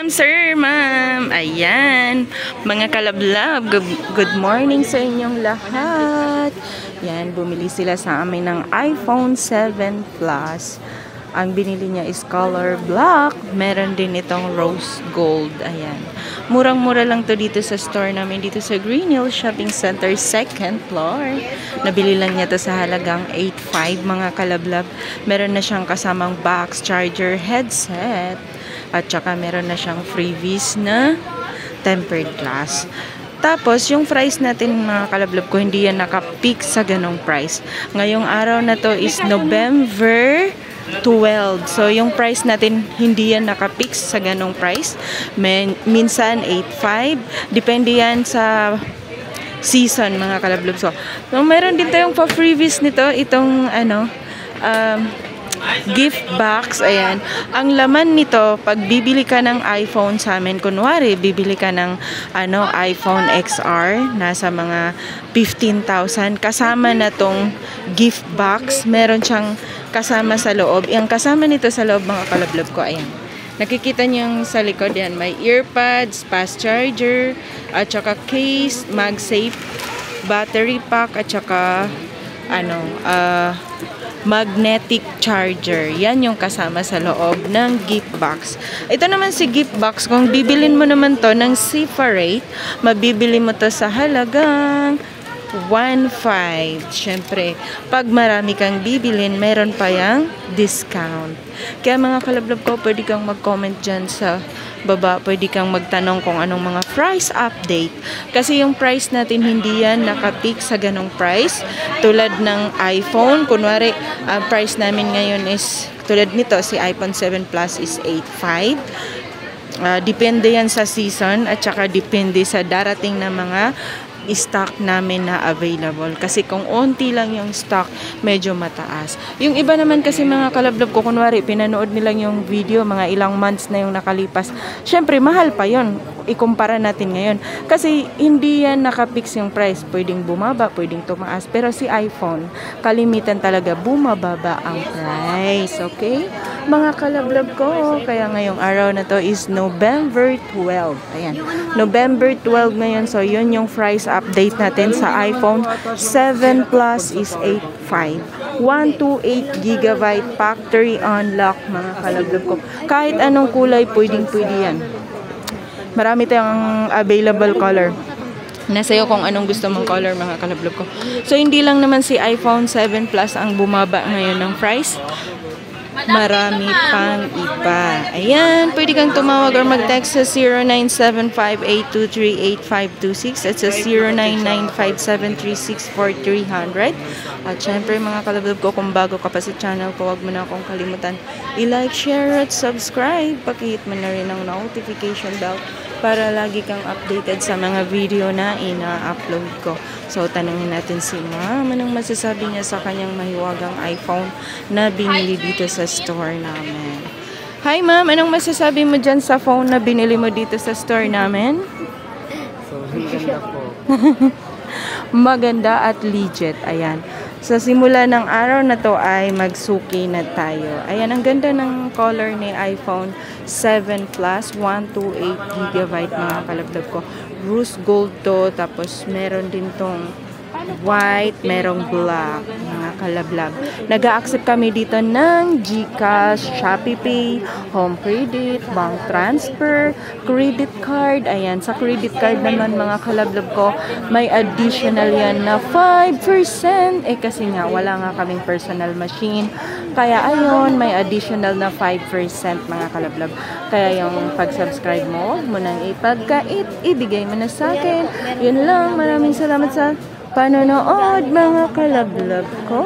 Welcome sir, ma'am. Ayan, mga kalablab, good morning sa inyong lahat. Yan, bumili sila sa amin ng iPhone 7 Plus. Ang binili niya is color black. Meron din itong rose gold. Ayan. Murang-mura lang to dito sa store namin. Dito sa Green Hills Shopping Center, 2nd floor. Nabili lang niya to sa halagang 8.5 mga kalablab. Meron na siyang kasamang box, charger, headset. At saka meron na siyang freebies na tempered glass. Tapos, yung price natin mga kalablab ko, hindi yan nakapeak sa ganong price. Ngayong araw na to is November 12. So, yung price natin, hindi yan nakapeak sa ganong price. Minsan, 8.5. Depende yan sa season mga kalablab. So, meron din tayong pa-freebies nito. Itong, gift box, ayan. Ang laman nito, pag bibili ka ng iPhone sa amin, kunwari, bibili ka ng iPhone XR, nasa mga 15,000, kasama na tong gift box, meron siyang kasama sa loob. Yung kasama nito sa loob, mga kalablab ko, ayan. Nakikita niyo yung sa likod, yan, may earpads, fast charger, at saka case, MagSafe, battery pack, at saka, magnetic charger. Yan yung kasama sa loob ng gift box. Ito naman si gift box. Kung bibilin mo naman to ng separate, mabibili mo to sa halagang 1.5. Siyempre, pag marami kang bibilin, meron pa yung discount. Kaya mga kalablab ko, pwede kang mag-comment dyan sa baba, pwede kang magtanong kung anong mga price update. Kasi yung price natin hindi yan nakapeak sa ganong price. Tulad ng iPhone, kunwari, ang price namin ngayon is, tulad nito, si iPhone 7 Plus is 8.5. Depende yan sa season at saka depende sa darating na mga stock namin na available. Kasi kung onti lang yung stock, medyo mataas. Yung iba naman kasi mga kalablab ko, kunwari, pinanood nilang yung video, mga ilang months na yung nakalipas. Syempre, mahal pa yon. Ikumpara natin ngayon. Kasi hindi yan nakapix yung price. Pwedeng bumaba, pwedeng tumaas. Pero si iPhone, kalimitan talaga bumababa ang price. Okay? Mga kalablab ko, kaya ngayong araw na to is November 12. Ayan. November 12 ngayon. So, yun yung price update natin sa iPhone 7 Plus is 8.5. 128 GB factory unlock, mga kalablab ko. Kahit anong kulay, pwedeng-pwede yan. Marami tayong available color. Nasa iyo kung anong gusto mong color, mga kalablab ko. So, hindi lang naman si iPhone 7 Plus ang bumaba ngayon ng price. Marami pang iba. Ayan, pwede kang tumawag or mag-text sa 0975-823-8526 at sa 0995-736-4300. At syempre, mga kalablab ko, kung bago ka pa sa channel ko, huwag mo na akong kalimutan i-like, share, at subscribe. Pakihit mo na rin ang notification bell para lagi kang updated sa mga video na ina-upload ko. So, tanungin natin si ma'am, anong masasabi niya sa kanyang mahiwagang iPhone na binili dito sa store namin. Hi ma'am, anong masasabi mo dyan sa phone na binili mo dito sa store namin? So, ganda po. Maganda at legit. Ayan. Sa simula ng araw na to ay magsuki na tayo. Ayan, ang ganda ng color ni iPhone 7 Plus, 128 GB mga kalablab ko. Rose gold to, tapos meron din tong white, merong black, mga kalablab. Nag-a-accept kami dito ng GCash, ShopeePay, Home Credit, Bank Transfer, Credit Card. Ayan, sa credit card naman mga kalablab ko, may additional yan na 5%. Kasi nga, wala nga kaming personal machine. Kaya ayun, may additional na 5% mga kalablab. Kaya yung pag-subscribe mo, huwag mo nang ipagkait, ibigay mo na sa akin. Yun lang, maraming salamat sa panonood mga kalablab ko.